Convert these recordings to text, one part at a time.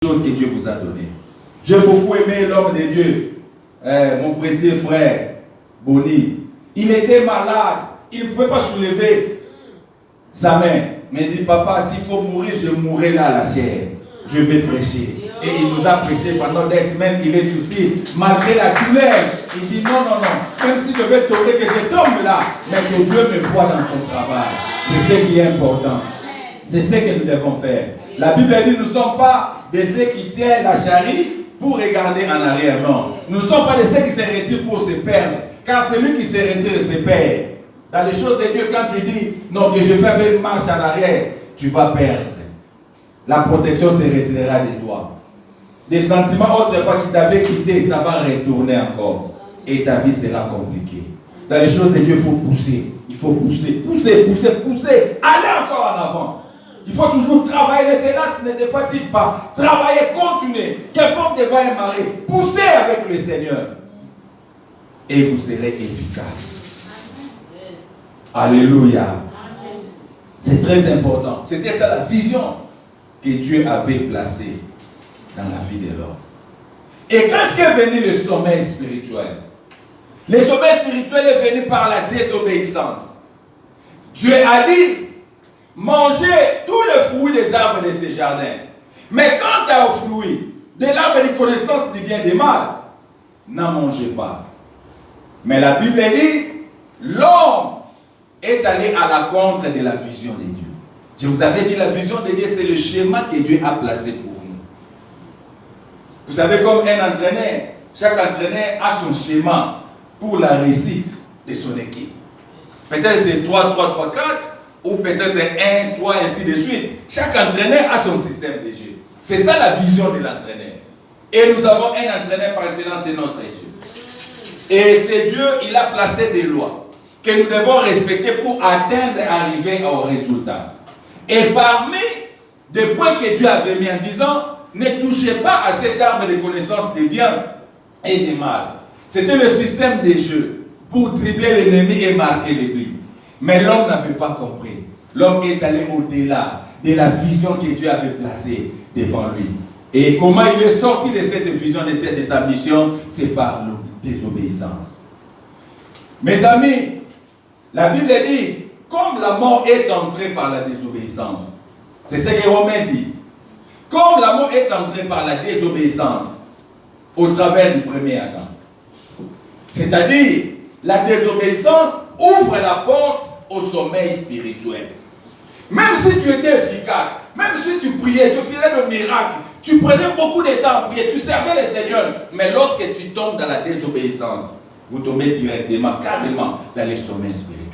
choses que Dieu vous a données. J'ai beaucoup aimé l'homme de Dieu, mon précieux frère Boni. Il était malade, il ne pouvait pas soulever sa main. Mais il dit, papa, s'il faut mourir, je mourrai là à la chair. Je vais prêcher. Et il nous a prêché pendant des semaines, il est ici, malgré la douleur. Il dit, non, non, non, même si je vais tomber, que je tombe là, mais que Dieu me voit dans son travail. C'est ce qui est important. C'est ce que nous devons faire. La Bible dit, nous ne sommes pas de ceux qui tiennent la charrie pour regarder en arrière, non. Nous ne sommes pas de ceux qui se retirent pour se perdre. Car celui qui se retire se perd. Dans les choses de Dieu, quand tu dis, non, que je fais une marche en arrière, tu vas perdre. La protection se retirera de toi. Des sentiments autrefois qui t'avaient quitté, ça va retourner encore. Et ta vie sera compliquée. Dans les choses de Dieu, il faut pousser. Il faut pousser, pousser, pousser, pousser. Allez encore en avant. Il faut toujours travailler, ne te lâche, ne te fatigue pas. Travailler, continuer. Qu'importe de va et marrer. Poussez avec le Seigneur. Et vous serez efficace. Alléluia. C'est très important. C'était ça la vision que Dieu avait placée dans la vie de l'homme. Et quand est-ce qu'est venu le sommeil spirituel? Le sommeil spirituel est venu par la désobéissance. Dieu a dit, mangez tous les fruits des arbres de ces jardins. Mais quant aux fruits de l'arbre de connaissance du bien et du mal, n'en mangez pas. Mais la Bible dit, l'homme est allé à la contre de la vision de Dieu. Je vous avais dit, la vision de Dieu, c'est le schéma que Dieu a placé pour nous. Vous savez, comme un entraîneur, chaque entraîneur a son schéma pour la réussite de son équipe. Peut-être c'est 3, 3, 3, 4, ou peut-être 1, 3, ainsi de suite. Chaque entraîneur a son système de jeu. C'est ça la vision de l'entraîneur. Et nous avons un entraîneur par excellence, c'est notre Dieu. Et c'est Dieu, il a placé des lois que nous devons respecter pour atteindre, arriver au résultat. Et parmi des points que Dieu avait mis en disant, ne touchez pas à cet arbre de connaissance des biens et des mal. C'était le système des jeux pour dribbler l'ennemi et marquer les buts. Mais l'homme n'avait pas compris. L'homme est allé au-delà de la vision que Dieu avait placée devant lui. Et comment il est sorti de cette vision, de sa mission, c'est par la désobéissance. Mes amis, la Bible dit, comme la mort est entrée par la désobéissance, c'est ce que Romain dit, comme la mort est entrée par la désobéissance au travers du premier Adam. C'est-à-dire, la désobéissance ouvre la porte au sommeil spirituel. Même si tu étais efficace, même si tu priais, tu faisais le miracle, tu prenais beaucoup de temps à prier, tu servais le Seigneur, mais lorsque tu tombes dans la désobéissance, vous tombez directement, carrément dans les sommeils spirituels.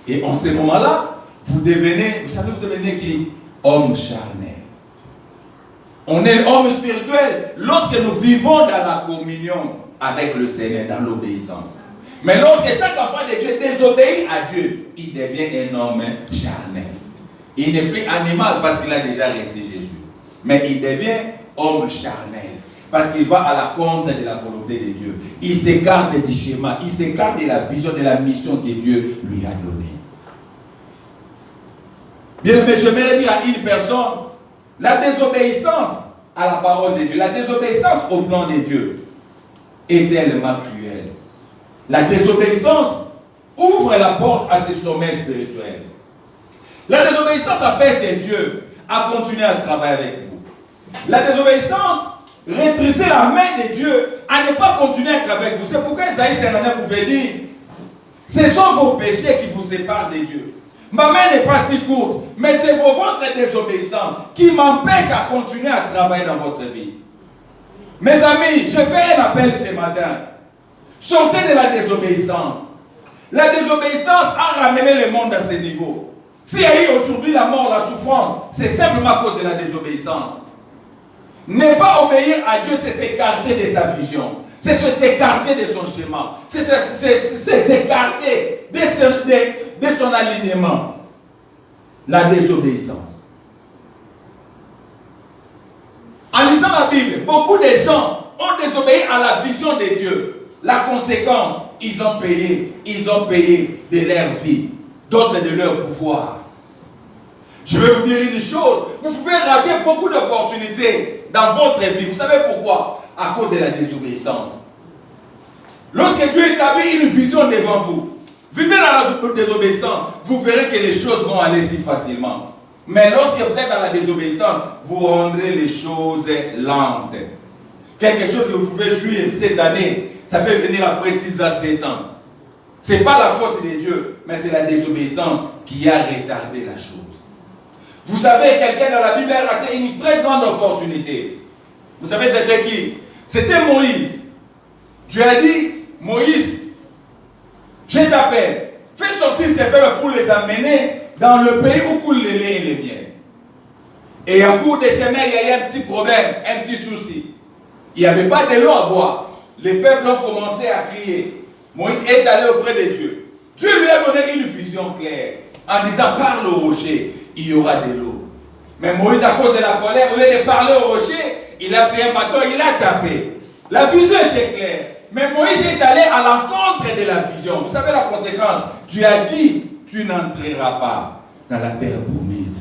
Et en ce moment-là, vous devenez, vous savez, vous devenez qui? Homme charnel. On est homme spirituel lorsque nous vivons dans la communion avec le Seigneur, dans l'obéissance. Mais lorsque chaque enfant de Dieu désobéit à Dieu, il devient un homme charnel. Il n'est plus animal parce qu'il a déjà reçu Jésus. Mais il devient homme charnel. Parce qu'il va à la contre de la volonté de Dieu. Il s'écarte du schéma, il s'écarte de la vision, de la mission que Dieu lui a donnée. Bien, mais j'aimerais dire à une personne, la désobéissance à la parole de Dieu, la désobéissance au plan de Dieu est tellement cruelle. La désobéissance ouvre la porte à ce sommeil spirituel. La désobéissance empêche Dieu à continuer à travailler avec vous. La désobéissance rétrécit la main de Dieu à ne pas continuer à travailler avec vous. C'est pourquoi Isaïe 59 pouvait dire, ce sont vos péchés qui vous séparent de Dieu. Ma main n'est pas si courte, mais c'est votre désobéissance qui m'empêche à continuer à travailler dans votre vie. Mes amis, je fais un appel ce matin. Sortez de la désobéissance. La désobéissance a ramené le monde à ce niveau. S'il y a eu aujourd'hui la mort, la souffrance, c'est simplement à cause de la désobéissance. Ne pas obéir à Dieu, c'est s'écarter de sa vision. C'est s'écarter de son schéma. C'est s'écarter de son alignement. La désobéissance. En lisant la Bible, beaucoup de gens ont désobéi à la vision de Dieu. La conséquence, ils ont payé de leur vie, d'autres de leur pouvoir. Je vais vous dire une chose, vous pouvez rater beaucoup d'opportunités dans votre vie. Vous savez pourquoi? À cause de la désobéissance. Lorsque Dieu établit une vision devant vous, vivez dans la désobéissance, vous verrez que les choses vont aller si facilement. Mais lorsque vous êtes dans la désobéissance, vous rendrez les choses lentes. Quelque chose que vous pouvez jouir cette année, ça peut venir après 6 à 7 ans. Ce n'est pas la faute de Dieu, mais c'est la désobéissance qui a retardé la chose. Vous savez, quelqu'un dans la Bible a raté une très grande opportunité. Vous savez, c'était qui? C'était Moïse. Dieu a dit, Moïse, je t'appelle, fais sortir ces peuples pour les amener dans le pays où coule le lait et le miel. Et en cours de chemin, il y a eu un petit problème, un petit souci. Il n'y avait pas de l'eau à boire. Les peuples ont commencé à crier. Moïse est allé auprès de Dieu. Dieu lui a donné une vision claire en disant, parle au rocher, il y aura de l'eau. Mais Moïse, à cause de la colère, au lieu de parler au rocher, il a pris un bâton, il a tapé. La vision était claire. Mais Moïse est allé à l'encontre de la vision. Vous savez la conséquence? Dieu a dit, tu n'entreras pas dans la terre promise.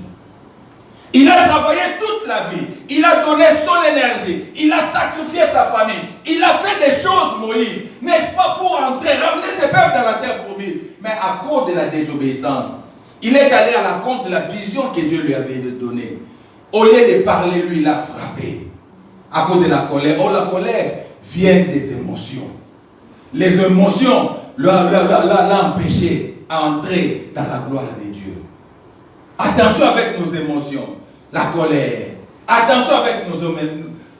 Il a travaillé toute la vie. Il a donné son énergie. Il a sacrifié sa famille. Il a fait des choses, Moïse. N'est-ce pas pour entrer, ramener ses peuples dans la terre promise? Mais à cause de la désobéissance, il est allé à l'encontre de la vision que Dieu lui avait donnée. Au lieu de parler, lui, il a frappé. À cause de la colère. Oh, la colère vient des émotions. Les émotions l'ont empêché à entrer dans la gloire de Dieu. Attention avec nos émotions. La colère. Attention avec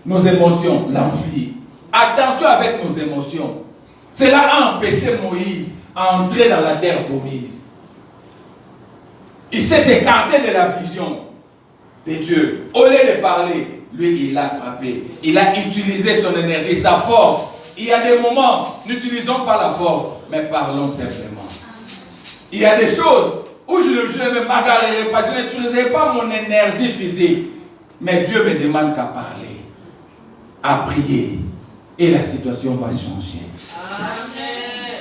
nos émotions. L'envie. Attention avec nos émotions. Cela a empêché Moïse à entrer dans la terre promise. Il s'est écarté de la vision de Dieu. Au lieu de parler, lui, il a frappé. Il a utilisé son énergie, sa force. Il y a des moments, n'utilisons pas la force, mais parlons simplement. Il y a des choses où je ne me magarerai pas, je n'utiliserai pas mon énergie physique. Mais Dieu me demande qu'à parler, à prier. Et la situation va changer. Amen.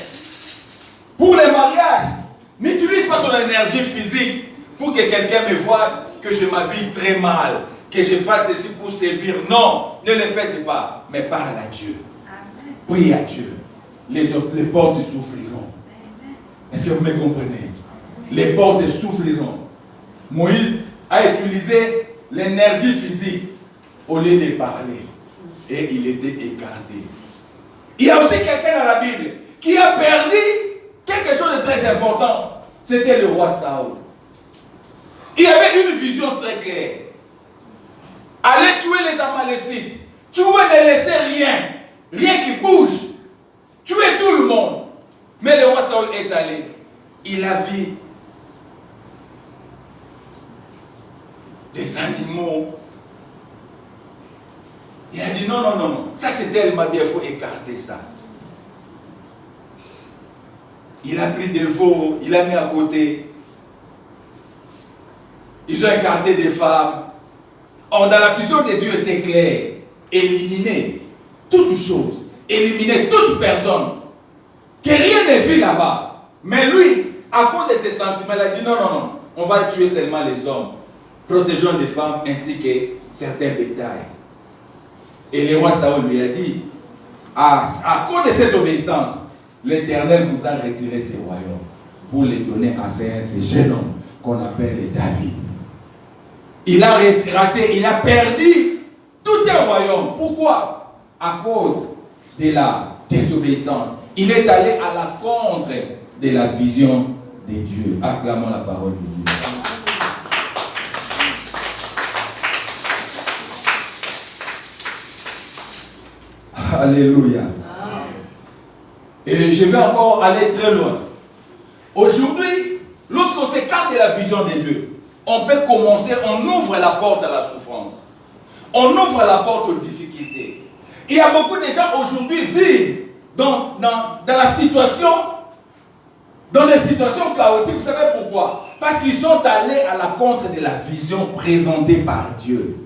Pour les mariages, n'utilise pas ton énergie physique pour que quelqu'un me voie que je m'habille très mal, que je fasse ceci pour séduire. Non, ne le faites pas, mais parle à Dieu. Amen. Prie à Dieu. Les portes s'ouvriront. Est-ce que vous me comprenez? Les portes s'ouvriront. Moïse a utilisé l'énergie physique au lieu de parler. Et il était écarté. Il y a aussi quelqu'un dans la Bible qui a perdu quelque chose de très important. C'était le roi Saoul. Il avait une vision très claire. Aller tuer les Amalécites. Tuer, ne laisser rien. Rien qui bouge. Tuer tout le monde. Mais le roi Saoul est allé. Il a vu des animaux. Il a dit non, non, non, non. Ça c'est tellement bien, il faut écarter ça. Il a pris des veaux, il a mis à côté. Ils ont écarté des femmes. Or, dans la vision de Dieu était claire. Éliminer toute chose. Éliminer toute personne. Que rien n'est vu là-bas. Mais lui, à cause de ses sentiments, il a dit non, non, non. On va tuer seulement les hommes. Protégeons les femmes ainsi que certains bétails. Et le roi Saoul lui a dit, à cause de cette obéissance, l'Éternel vous a retiré ses royaumes pour les donner à ce jeune homme qu'on appelle David. Il a raté, il a perdu tout un royaume. Pourquoi? À cause de la désobéissance. Il est allé à la contre de la vision de Dieu. Acclamons la parole de Dieu. Alléluia. Et je vais encore aller très loin. Aujourd'hui, lorsqu'on s'écarte de la vision de Dieu, on peut commencer, on ouvre la porte à la souffrance. On ouvre la porte aux difficultés. Il y a beaucoup de gens aujourd'hui qui vivent dans la situation, dans des situations chaotiques. Vous savez pourquoi? Parce qu'ils sont allés à la contre de la vision présentée par Dieu.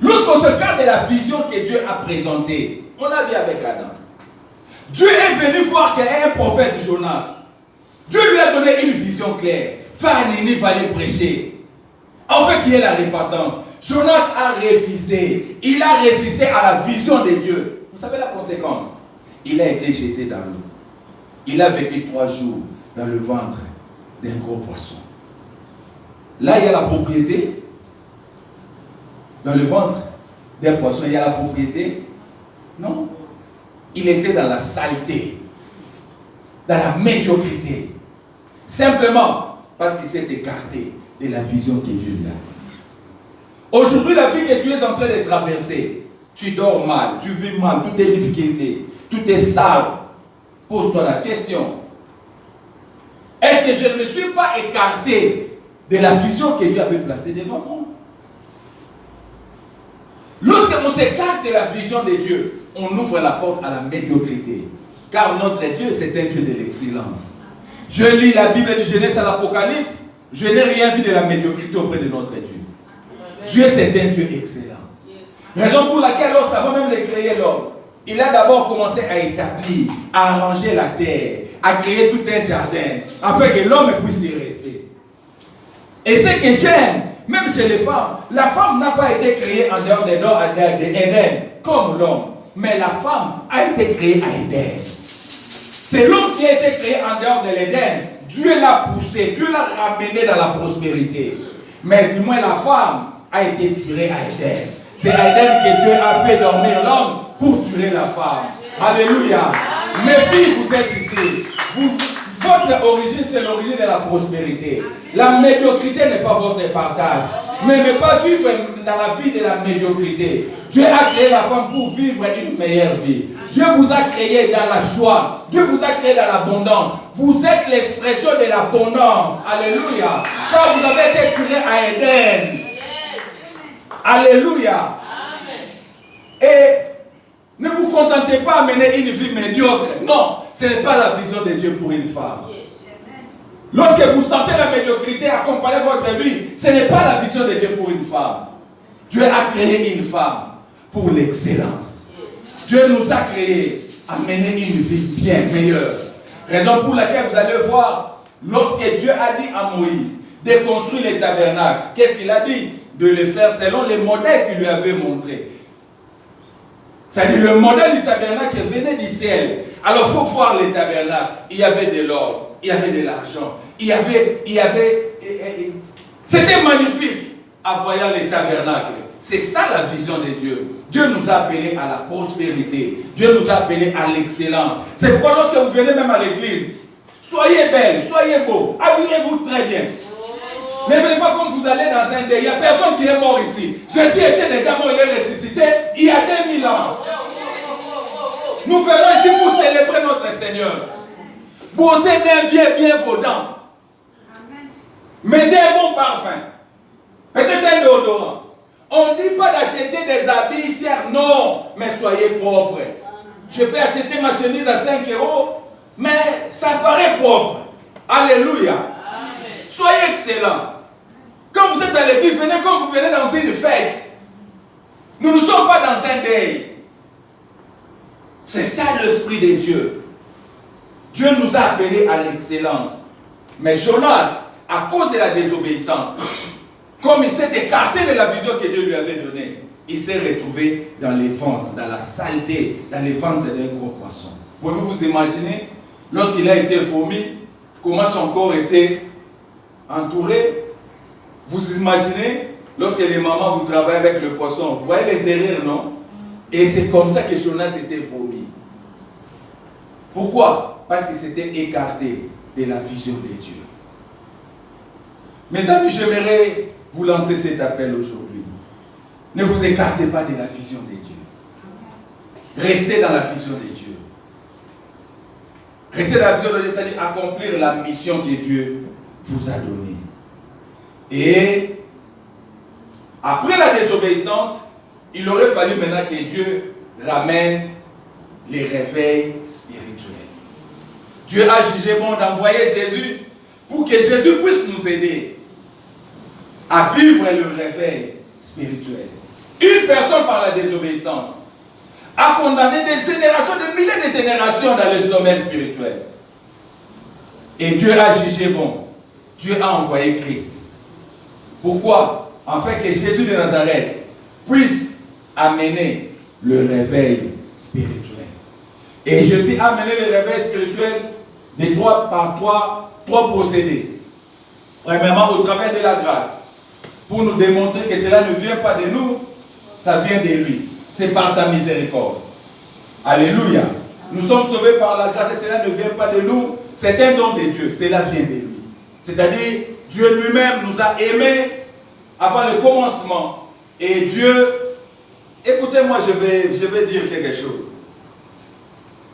Lorsqu'on se garde de la vision que Dieu a présentée, on a vu avec Adam. Dieu est venu voir qu'il y a un prophète Jonas. Dieu lui a donné une vision claire. va à Ninive aller prêcher. En fait, qu'il y ait la repentance. Jonas a refusé. Il a résisté à la vision de Dieu. Vous savez la conséquence? Il a été jeté dans l'eau. Il a vécu 3 jours dans le ventre d'un gros poisson. Là, il y a la propriété. Dans le ventre d'un poisson, il y a la propriété. Non. Il était dans la saleté, dans la médiocrité. Simplement parce qu'il s'est écarté de la vision que Dieu lui a donnée. Aujourd'hui, la vie que tu es en train de traverser, tu dors mal, tu vis mal, toutes tes difficultés, tout est sale. Pose-toi la question. Est-ce que je ne me suis pas écarté de la vision que Dieu avait placée devant moi? Lorsqu'on s'écarte de la vision de Dieu, on ouvre la porte à la médiocrité. Car notre Dieu, c'est un Dieu de l'excellence. Je lis la Bible de Genèse à l'Apocalypse, je n'ai rien vu de la médiocrité auprès de notre Dieu. Dieu, c'est un Dieu excellent. Raison pour laquelle, lorsqu'avant même de créer l'homme, il a d'abord commencé à établir, à arranger la terre, à créer tout un jardin, afin que l'homme puisse y rester. Et ce que j'aime, même chez les femmes, la femme n'a pas été créée en dehors d'Éden, comme l'homme. Mais la femme a été créée à Éden. C'est l'homme qui a été créé en dehors de l'Éden. Dieu l'a poussé, Dieu l'a ramené dans la prospérité. Mais du moins la femme a été tirée à Éden. C'est à Éden que Dieu a fait dormir l'homme pour tuer la femme. Alléluia. Mes filles, vous êtes ici. Votre origine, c'est l'origine de la prospérité. La médiocrité n'est pas votre partage. Mais ne pas vivre dans la vie de la médiocrité. Dieu a créé la femme pour vivre une meilleure vie. Dieu vous a créé dans la joie. Dieu vous a créé dans l'abondance. Vous êtes l'expression de l'abondance. Alléluia. Quand vous avez été créé à Éden. Alléluia. Et ne vous contentez pas à mener une vie médiocre. Non, ce n'est pas la vision de Dieu pour une femme. Lorsque vous sentez la médiocrité accompagner votre vie, ce n'est pas la vision de Dieu pour une femme. Dieu a créé une femme pour l'excellence. Dieu nous a créés à mener une vie bien meilleure. Raison pour laquelle vous allez voir, lorsque Dieu a dit à Moïse de construire les tabernacles, qu'est-ce qu'il a dit? De les faire selon les modèles qu'il lui avait montrés. C'est-à-dire le modèle du tabernacle venait du ciel. Alors il faut voir les tabernacles. Il y avait de l'or, il y avait de l'argent, c'était magnifique en voyant les tabernacles. C'est ça la vision de Dieu. Dieu nous a appelés à la prospérité. Dieu nous a appelés à l'excellence. C'est pourquoi lorsque vous venez même à l'église, soyez belles, soyez beaux, habillez-vous très bien. Ne venez pas comme vous allez dans un dé. Il n'y a personne qui est mort ici. Jésus était déjà mort, il est ressuscité il y a 2000 ans. Nous venons ici pour célébrer notre Seigneur. Bossez bien vos dents. Mettez un bon parfum. Peut-être un déodorant. On ne dit pas d'acheter des habits chers, non, mais soyez propres. Je peux acheter ma chemise à 5 €, mais ça paraît propre. Alléluia. Soyez excellents. Quand vous êtes à l'église, venez comme vous venez dans une fête. Nous ne sommes pas dans un deuil. C'est ça l'esprit de Dieu. Dieu nous a appelés à l'excellence. Mais Jonas, à cause de la désobéissance, comme il s'est écarté de la vision que Dieu lui avait donnée, il s'est retrouvé dans les ventres, dans la saleté, dans les ventres d'un gros poisson. Pouvez-vous vous imaginer, lorsqu'il a été vomi, comment son corps était entouré? Vous imaginez, lorsque les mamans vous travaillent avec le poisson, vous voyez l'intérieur, non? Et c'est comme ça que Jonas était vomi. Pourquoi? Parce qu'il s'était écarté de la vision de Dieu. Mes amis, j'aimerais vous lancer cet appel aujourd'hui. Ne vous écartez pas de la vision de Dieu. Restez dans la vision de Dieu. Restez dans la vision de Dieu, c'est-à-dire accomplir la mission que Dieu vous a donnée. Et après la désobéissance, il aurait fallu maintenant que Dieu ramène les réveils spirituels. Dieu a jugé bon d'envoyer Jésus pour que Jésus puisse nous aider à vivre le réveil spirituel. Une personne par la désobéissance a condamné des générations, des milliers de générations dans le sommeil spirituel. Et Dieu a jugé bon Dieu a envoyé Christ. Pourquoi? Afin que Jésus de Nazareth puisse amener le réveil spirituel. Et Jésus a amené le réveil spirituel par trois procédés. Premièrement, au travers de la grâce, pour nous démontrer que cela ne vient pas de nous, ça vient de lui. C'est par sa miséricorde. Alléluia. Nous sommes sauvés par la grâce et cela ne vient pas de nous. C'est un don de Dieu. Cela vient de lui. C'est-à-dire, Dieu lui-même nous a aimés avant le commencement. Et Dieu, écoutez-moi, je vais dire quelque chose.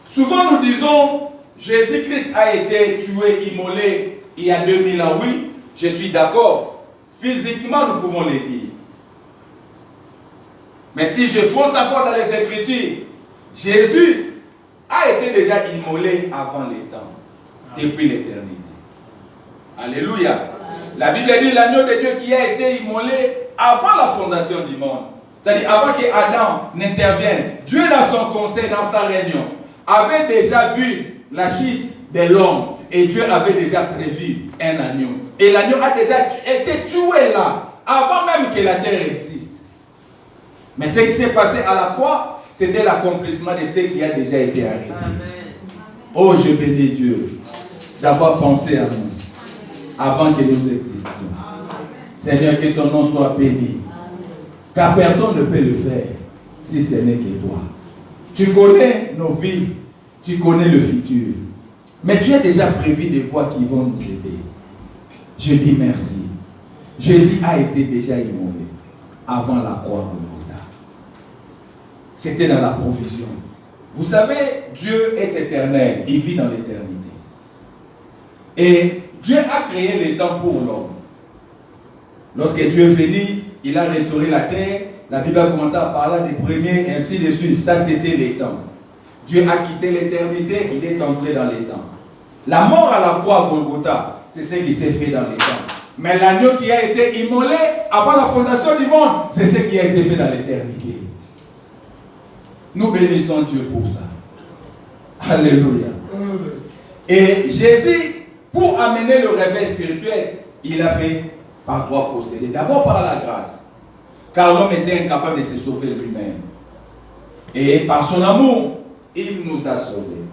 Souvent nous disons, Jésus-Christ a été tué, immolé il y a 2000 ans. Oui, je suis d'accord. Physiquement, nous pouvons le dire. Mais si je fonce encore dans les Écritures, Jésus a été déjà immolé avant les temps, depuis l'éternité. Alléluia. La Bible dit l'agneau de Dieu qui a été immolé avant la fondation du monde. C'est-à-dire avant qu'Adam n'intervienne. Dieu dans son conseil, dans sa réunion, avait déjà vu la chute de l'homme. Et Dieu avait déjà prévu un agneau. Et l'agneau a déjà été tué là, avant même que la terre existe. Mais ce qui s'est passé à la croix, c'était l'accomplissement de ce qui a déjà été arrêté. Amen. Oh, je bénis Dieu d'avoir pensé à nous avant que nous existions. Seigneur, que ton nom soit béni. Car personne ne peut le faire si ce n'est que toi. Tu connais nos vies, tu connais le futur. Mais tu as déjà prévu des voies qui vont nous aider. Je dis merci. Jésus a été déjà immolé avant la croix de Golgotha. C'était dans la provision. Vous savez, Dieu est éternel. Il vit dans l'éternité. Et Dieu a créé les temps pour l'homme. Lorsque Dieu est venu, il a restauré la terre. La Bible a commencé à parler des premiers, ainsi de suite. Ça, c'était les temps. Dieu a quitté l'éternité, il est entré dans les temps. La mort à la croix à Golgotha, c'est ce qui s'est fait dans les temps. Mais l'agneau qui a été immolé avant la fondation du monde, c'est ce qui a été fait dans l'éternité. Nous bénissons Dieu pour ça. Alléluia. Et Jésus, pour amener le réveil spirituel, il a fait par trois procédés. D'abord par la grâce. Car l'homme était incapable de se sauver lui-même. Et par son amour, il nous a sauvés.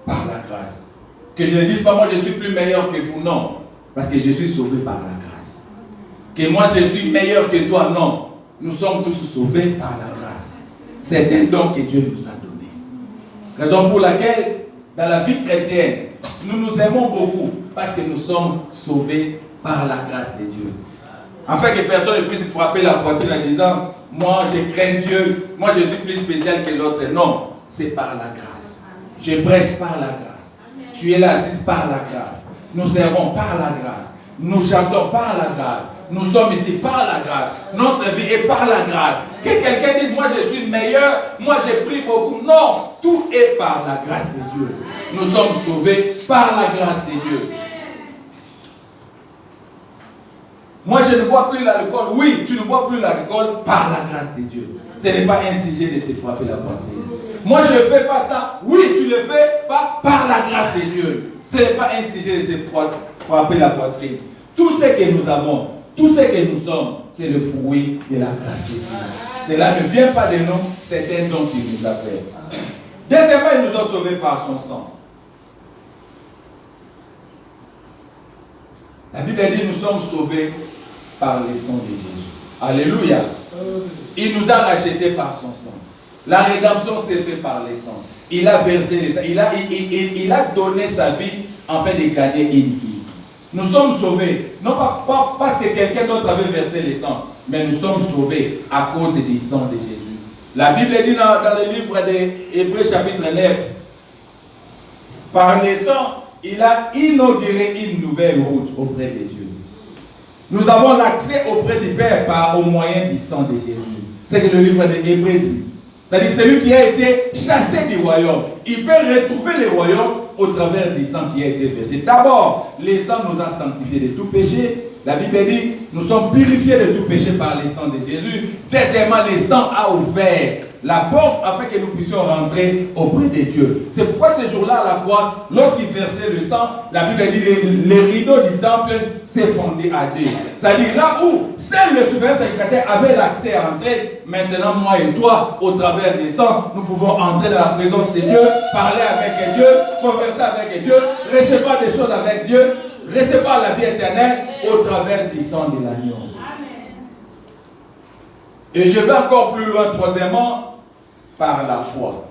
Par la grâce. Que je ne dise pas moi je suis plus meilleur que vous, non. Parce que je suis sauvé par la grâce. Que moi je suis meilleur que toi, non. Nous sommes tous sauvés par la grâce. C'est un don que Dieu nous a donné. Raison pour laquelle, dans la vie chrétienne, nous nous aimons beaucoup. Parce que nous sommes sauvés par la grâce de Dieu. Afin que personne ne puisse frapper la poitrine en disant moi je crains Dieu, moi je suis plus spécial que l'autre. Non, c'est par la grâce. Je prêche par la grâce. Tu es là assis par la grâce. Nous servons par la grâce. Nous chantons par la grâce. Nous sommes ici par la grâce. Notre vie est par la grâce. Que quelqu'un dise moi je suis meilleur, moi j'ai pris beaucoup. Non, tout est par la grâce de Dieu. Nous sommes sauvés par la grâce de Dieu. Moi je ne bois plus l'alcool. Oui, tu ne bois plus l'alcool par la grâce de Dieu. Ce n'est pas un sujet de te frapper la poitrine. Moi je ne fais pas ça. Oui, tu le fais pas par la grâce de Dieu. Ce n'est pas un sujet de se frapper la poitrine. Tout ce que nous avons, tout ce que nous sommes, c'est le fruit de la grâce de Dieu. Cela ne vient pas de nous, c'est un don qui nous a fait. Deuxièmement, il nous a sauvés par son sang. La Bible dit nous sommes sauvés par le sang de Jésus. Alléluia. Il nous a rachetés par son sang. La rédemption s'est faite par le sang. Il a versé le sang. Il a donné sa vie afin de gagner une vie. Nous sommes sauvés, non pas parce que quelqu'un d'autre avait versé le sang, mais nous sommes sauvés à cause du sang de Jésus. La Bible dit dans le livre d'Hébreux chapitre 9, par le sang, il a inauguré une nouvelle route auprès de Dieu. Nous avons l'accès auprès du Père au moyen du sang de Jésus. C'est que le livre d'Hébreux dit. C'est-à-dire celui qui a été chassé du royaume, il peut retrouver le royaume au travers du sang qui a été versé. D'abord, le sang nous a sanctifiés de tout péché. La Bible dit, nous sommes purifiés de tout péché par le sang de Jésus. Deuxièmement, le sang a ouvert la porte afin que nous puissions rentrer auprès de Dieu. C'est pourquoi ce jour-là à la croix, lorsqu'il versait le sang, la Bible dit les rideaux du temple s'est fondé à deux. C'est-à-dire là où seul le souverain sacrificateur avait l'accès à entrer, maintenant moi et toi, au travers des sangs, nous pouvons entrer dans la présence de Dieu, parler avec Dieu, converser avec Dieu, recevoir des choses avec Dieu, recevoir la vie éternelle au travers du sang de l'agneau. Et je vais encore plus loin, troisièmement, par la foi.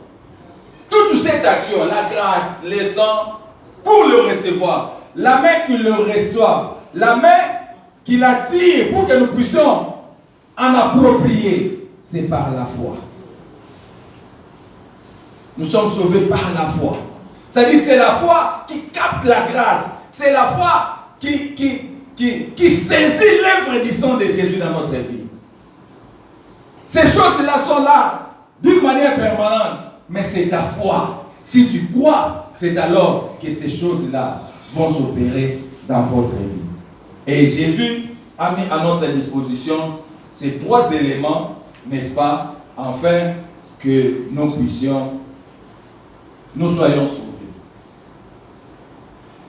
Toute cette action, la grâce, le sang, pour le recevoir, la main qui le reçoit, la main qui l'attire pour que nous puissions en approprier, c'est par la foi. Nous sommes sauvés par la foi. C'est-à-dire c'est la foi qui capte la grâce. C'est la foi qui saisit l'œuvre du sang de Jésus dans notre vie. Ces choses-là sont là d'une manière permanente, mais c'est ta foi. Si tu crois, c'est alors que ces choses-là vont s'opérer dans votre vie. Et Jésus a mis à notre disposition ces trois éléments, n'est-ce pas, afin que nous soyons sauvés.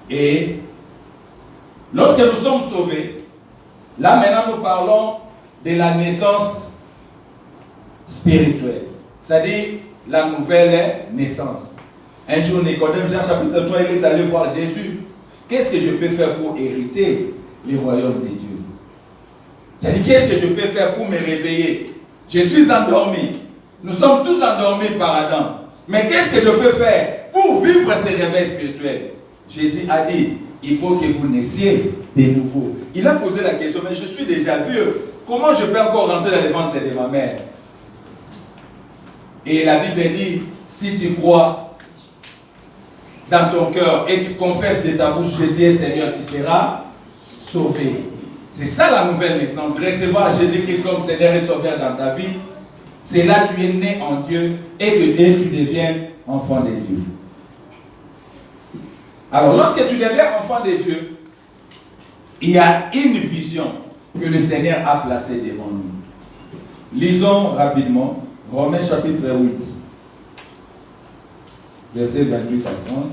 Et lorsque nous sommes sauvés, là maintenant nous parlons de la naissance spirituelle, c'est-à-dire la nouvelle naissance. Un jour, Nicodème, Jean chapitre 3, il est allé voir Jésus. Qu'est-ce que je peux faire pour hériter le royaume de Dieu? C'est-à-dire, qu'est-ce que je peux faire pour me réveiller? Je suis endormi. Nous sommes tous endormis par Adam. Mais qu'est-ce que je peux faire pour vivre ce réveil spirituel? Jésus a dit, il faut que vous naissiez de nouveau. Il a posé la question, mais je suis déjà vieux. Comment je peux encore rentrer dans le ventre de ma mère? Et la Bible dit, si tu crois dans ton cœur et tu confesses de ta bouche Jésus est Seigneur, tu seras sauvé. C'est ça la nouvelle naissance. Recevoir Jésus-Christ comme Seigneur et Sauveur dans ta vie. C'est là que tu es né en Dieu et que tu deviens enfant de Dieu. Alors lorsque tu deviens enfant de Dieu, il y a une vision que le Seigneur a placée devant nous. Lisons rapidement. Romains chapitre 8, versets 28 à 30.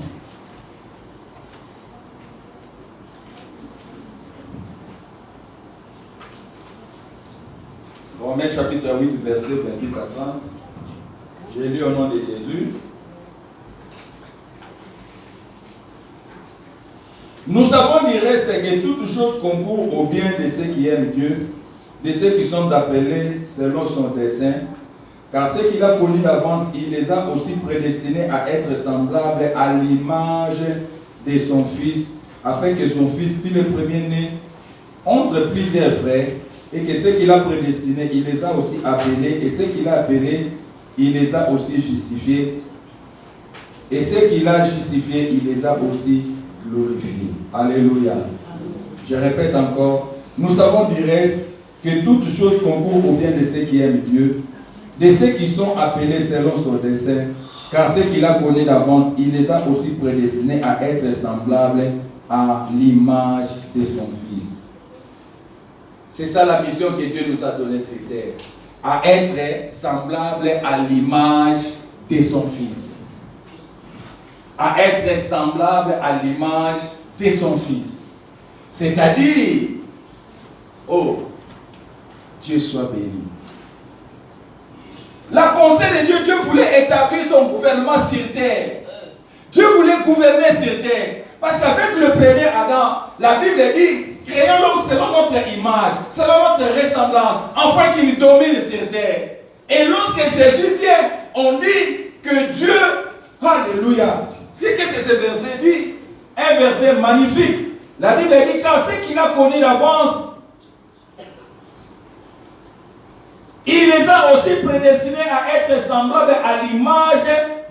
Romains chapitre 8, versets 28 à 30. J'ai lu au nom de Jésus. Nous savons du reste que toutes choses concourent au bien de ceux qui aiment Dieu, de ceux qui sont appelés selon son dessein. Car ceux qu'il a connus d'avance, il les a aussi prédestinés à être semblables à l'image de son Fils, afin que son Fils, puis le premier-né, entre plusieurs frères, et que ceux qu'il a prédestinés, il les a aussi appelés, et ceux qu'il a appelés, il les a aussi justifiés, et ceux qu'il a justifiés, il les a aussi glorifiés. Alléluia. Je répète encore, nous savons du reste que toutes choses concourent au bien de ceux qui aiment Dieu, de ceux qui sont appelés selon son dessein, car ceux qu'il a connus d'avance, il les a aussi prédestinés à être semblables à l'image de son Fils. C'est ça la mission que Dieu nous a donnée sur terre, à être semblables à l'image de son Fils. À être semblable à l'image de son Fils. C'est-à-dire, oh, Dieu soit béni. La pensée de Dieu, Dieu voulait établir son gouvernement sur terre. Dieu voulait gouverner sur terre. Parce qu'avec le premier Adam, la Bible dit, créons l'homme selon notre image, selon notre ressemblance, afin qu'il domine sur terre. Et lorsque Jésus vient, on dit que Dieu, alléluia, qu'est-ce que ce verset dit? Un verset magnifique. La Bible dit, car ce qu'il a connu d'avance, il les a aussi prédestinés à être semblables à l'image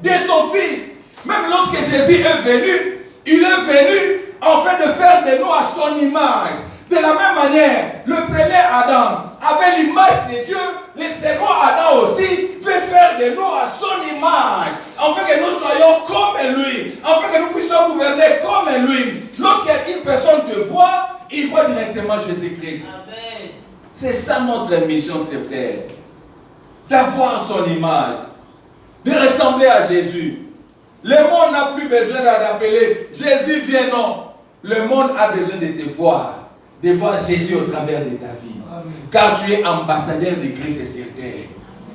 de son Fils. Même lorsque Jésus est venu, il est venu afin de faire de nous à son image. De la même manière, le premier Adam avait l'image de Dieu, le second Adam aussi veut faire de nous à son image, afin que nous soyons comme lui, afin que nous puissions gouverner comme lui. Lorsqu'une personne te voit, il voit directement Jésus-Christ. Amen. C'est ça notre mission sur terre. d'avoir son image, de ressembler à Jésus. Le monde n'a plus besoin d'appeler Jésus vient, non. Le monde a besoin de te voir, de voir Jésus au travers de ta vie. Amen. Car tu es ambassadeur de Christ sur terre.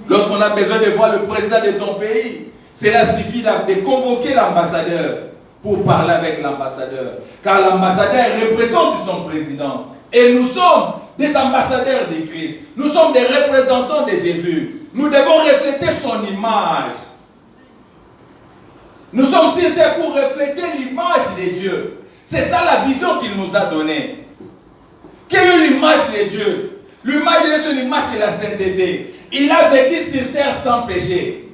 Lorsqu'on a besoin de voir le président de ton pays, cela suffit de convoquer l'ambassadeur pour parler avec l'ambassadeur. Car l'ambassadeur représente son président. Et nous sommes des ambassadeurs de Christ. Nous sommes des représentants de Jésus. Nous devons refléter son image. Nous sommes sur terre pour refléter l'image de Dieu. C'est ça la vision qu'il nous a donnée. Quelle est l'image de Dieu? L'image de Dieu, c'est l'image de la sainteté. Il a vécu sur terre sans péché.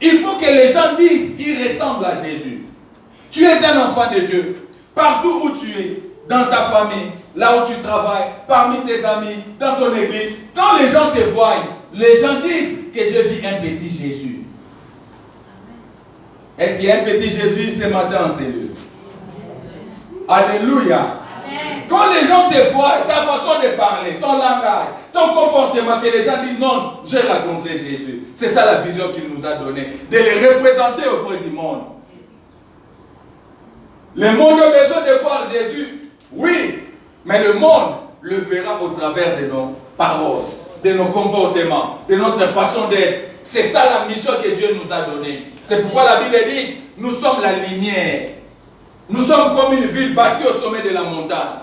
Il faut que les gens disent, il ressemble à Jésus. Tu es un enfant de Dieu. Partout où tu es, dans ta famille, là où tu travailles, parmi tes amis, dans ton église, quand les gens te voient, les gens disent que je vis un petit Jésus. Est-ce qu'il y a un petit Jésus ce matin en cellule? Alléluia. Amen. Quand les gens te voient, ta façon de parler, ton langage, ton comportement, que les gens disent non, j'ai rencontré Jésus. C'est ça la vision qu'il nous a donnée, de les représenter auprès du monde. Le monde a besoin de voir Jésus, oui, mais le monde le verra au travers de nos paroles, de nos comportements, de notre façon d'être. C'est ça la mission que Dieu nous a donnée. C'est pourquoi la Bible dit, nous sommes la lumière. Nous sommes comme une ville bâtie au sommet de la montagne.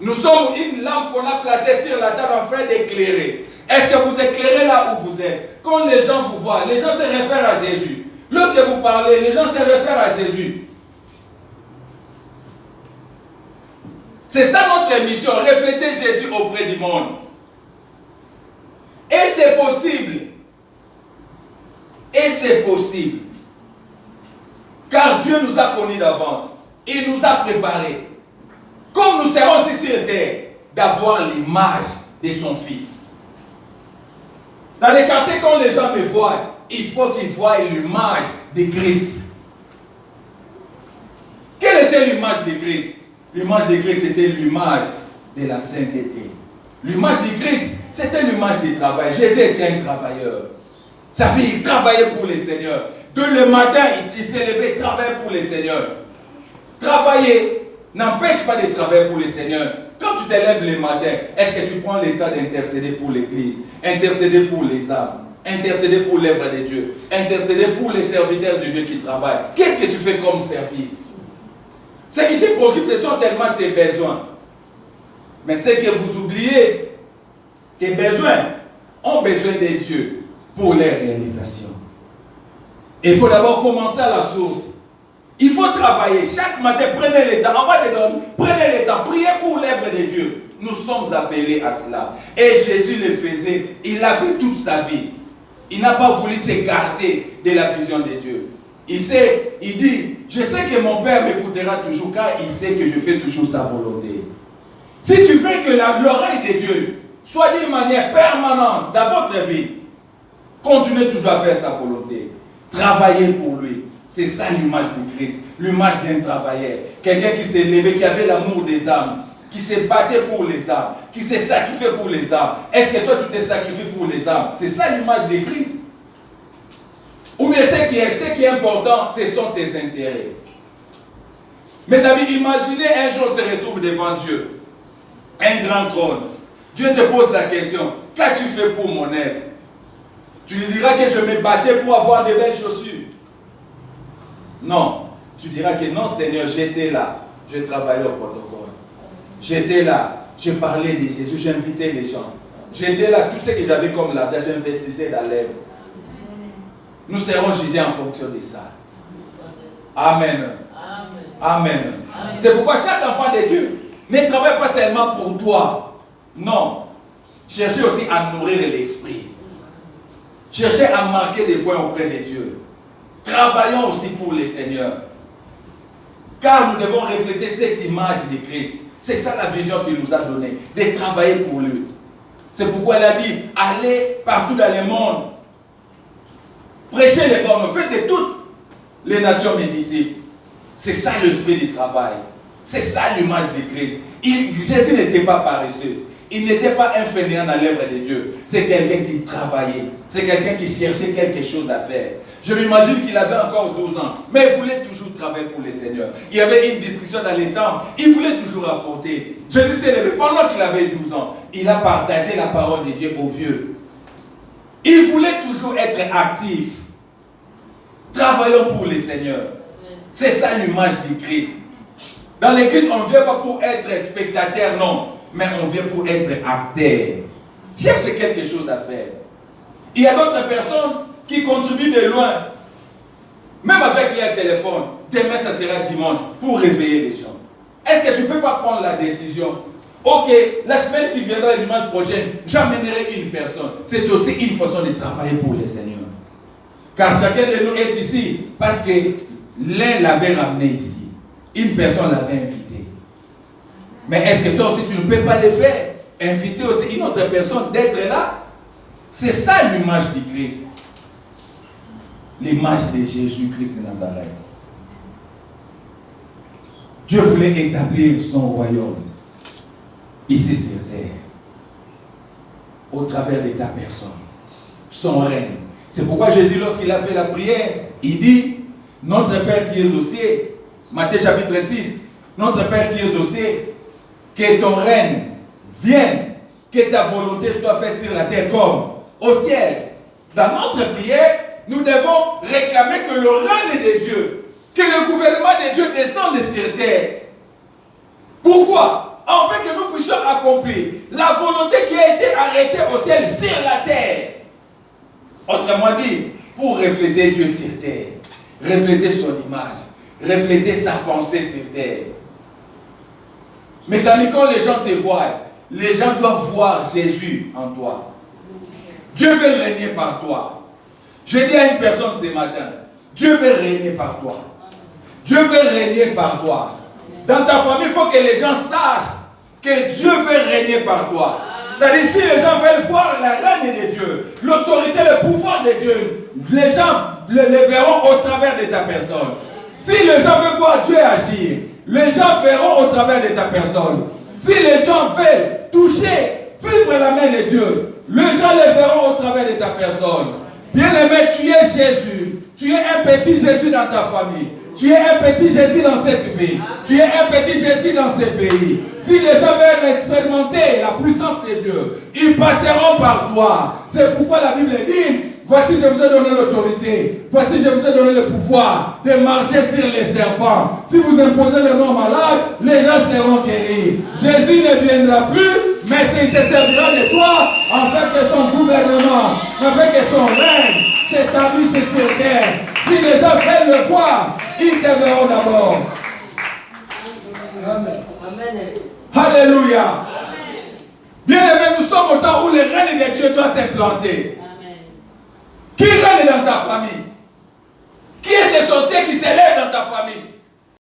Nous sommes une lampe qu'on a placée sur la table afin d'éclairer. Est-ce que vous éclairez là où vous êtes? Quand les gens vous voient, les gens se réfèrent à Jésus. Lorsque vous parlez, les gens se réfèrent à Jésus. C'est ça notre mission, refléter Jésus auprès du monde. Et c'est possible. Et c'est possible. Car Dieu nous a connus d'avance. Il nous a préparés. Comme nous serons ici sur terre, d'avoir l'image de son Fils. Dans les quartiers, quand les gens me voient, il faut qu'ils voient l'image de Christ. Quelle était l'image de Christ? L'image de Christ, c'était l'image de la sainteté. L'image de Christ, c'était l'image du travail. Jésus était un travailleur. Ça veut dire qu'il travaillait pour le Seigneur. Tout le matin, il s'est levé, il travaillait pour le Seigneur. Travailler n'empêche pas de travailler pour le Seigneur. Quand tu te lèves le matin, est-ce que tu prends le temps d'intercéder pour l'Église, intercéder pour les âmes, intercéder pour l'œuvre de Dieu, intercéder pour les serviteurs de Dieu qui travaillent? Qu'est-ce que tu fais comme service? Ce qui te préoccupe, ce sont tellement tes besoins. Mais ce que vous oubliez, tes besoins ont besoin de Dieu pour les réalisations. Il faut d'abord commencer à la source. Il faut travailler. Chaque matin, prenez le temps. On va te donner. Prenez le temps. Priez pour l'œuvre de Dieu. Nous sommes appelés à cela. Et Jésus le faisait. Il l'a fait toute sa vie. Il n'a pas voulu s'écarter de la vision de Dieu. Il sait, il dit, je sais que mon Père m'écoutera toujours car il sait que je fais toujours sa volonté. Si tu veux que l'oreille de Dieu soit d'une manière permanente dans votre vie, continuez toujours à faire sa volonté. Travaillez pour lui. C'est ça l'image de Christ, l'image d'un travailleur. Quelqu'un qui s'est levé, qui avait l'amour des âmes, qui s'est battu pour les âmes, qui s'est sacrifié pour les âmes. Est-ce que toi tu t'es sacrifié pour les âmes? C'est ça l'image de Christ. Ou bien ce qui est important, ce sont tes intérêts. Mes amis, imaginez un jour on se retrouve devant Dieu, un grand trône. Dieu te pose la question, qu'as-tu fait pour mon œuvre? Tu lui diras que je me battais pour avoir de belles chaussures. Non, tu diras que non Seigneur, j'étais là, je travaillais au protocole. J'étais là, je parlais de Jésus, j'invitais les gens. J'étais là, tout ce que j'avais comme l'argent, j'investissais dans l'œuvre. Nous serons jugés en fonction de ça. Amen. Amen. Amen. Amen. C'est pourquoi chaque enfant de Dieu ne travaille pas seulement pour toi. Non. Cherchez aussi à nourrir l'esprit. Cherchez à marquer des points auprès de Dieu. Travaillons aussi pour le Seigneur. Car nous devons refléter cette image de Christ. C'est ça la vision qu'il nous a donnée. De travailler pour lui. C'est pourquoi il a dit, allez partout dans le monde. Prêchez les bonnes, faites de toutes les nations mes disciples. C'est ça l'esprit du travail. C'est ça l'image de Christ. Jésus n'était pas paresseux. Il n'était pas un fainéant dans l'œuvre de Dieu. C'est quelqu'un qui travaillait. C'est quelqu'un qui cherchait quelque chose à faire. Je m'imagine qu'il avait encore 12 ans. Mais il voulait toujours travailler pour le Seigneur. Il y avait une discussion dans les temples. Il voulait toujours apporter. Jésus s'est levé. Pendant qu'il avait 12 ans, il a partagé la parole de Dieu aux vieux. Il voulait toujours être actif. Travaillons pour le Seigneur. C'est ça l'image du Christ. Dans l'église, on ne vient pas pour être spectateur, non. Mais on vient pour être acteur. Cherche quelque chose à faire. Il y a d'autres personnes qui contribuent de loin. Même avec leur téléphone. Demain, ça sera dimanche pour réveiller les gens. Est-ce que tu ne peux pas prendre la décision? Ok, la semaine qui viendra, le dimanche prochain, j'amènerai une personne. C'est aussi une façon de travailler pour le Seigneur. Car chacun de nous est ici parce que l'un l'avait ramené ici. Une personne l'avait invité. Mais est-ce que toi aussi tu ne peux pas le faire? Inviter aussi une autre personne d'être là? C'est ça l'image du Christ. L'image de Jésus-Christ de Nazareth. Dieu voulait établir son royaume ici sur terre. Au travers de ta personne. Son règne. C'est pourquoi Jésus, lorsqu'il a fait la prière, il dit, notre Père qui es aux cieux, Matthieu chapitre 6, notre Père qui es aux cieux, que ton règne vienne, que ta volonté soit faite sur la terre comme au ciel. Dans notre prière, nous devons réclamer que le règne de Dieu, que le gouvernement de Dieu descende sur terre. Pourquoi? Afin que nous puissions accomplir la volonté qui a été arrêtée au ciel sur la terre. Autrement dit, pour refléter Dieu sur terre, refléter son image, refléter sa pensée sur terre. Mes amis, quand les gens te voient, les gens doivent voir Jésus en toi. Dieu veut régner par toi. Je dis à une personne ce matin, Dieu veut régner par toi. Dieu veut régner par toi. Dans ta famille, il faut que les gens sachent que Dieu veut régner par toi. C'est-à-dire, si les gens veulent voir la règne de Dieu, l'autorité, le pouvoir de Dieu, les gens le verront au travers de ta personne. Si les gens veulent voir Dieu agir, les gens verront au travers de ta personne. Si les gens veulent toucher, vivre la main de Dieu, les gens les verront au travers de ta personne. Bien-aimé, tu es Jésus. Tu es un petit Jésus dans ta famille. Tu es un petit Jésus dans cette vie. Tu es un petit Jésus dans ce pays. Si les gens veulent expérimenter la puissance de Dieu, ils passeront par toi. C'est pourquoi la Bible dit, voici je vous ai donné l'autorité. Voici je vous ai donné le pouvoir de marcher sur les serpents. Si vous imposez le nom malade, les gens seront guéris. Jésus ne viendra plus, mais il se servira de toi afin que son gouvernement, afin que son règne s'établisse sur terre. Si les gens veulent le voir, ils te verront d'abord. Amen. Alléluia. Bien aimé, nous sommes au temps où le règne de Dieu doit s'implanter. Qui règne dans ta famille? Qui est ce sorcier qui s'élève dans ta famille?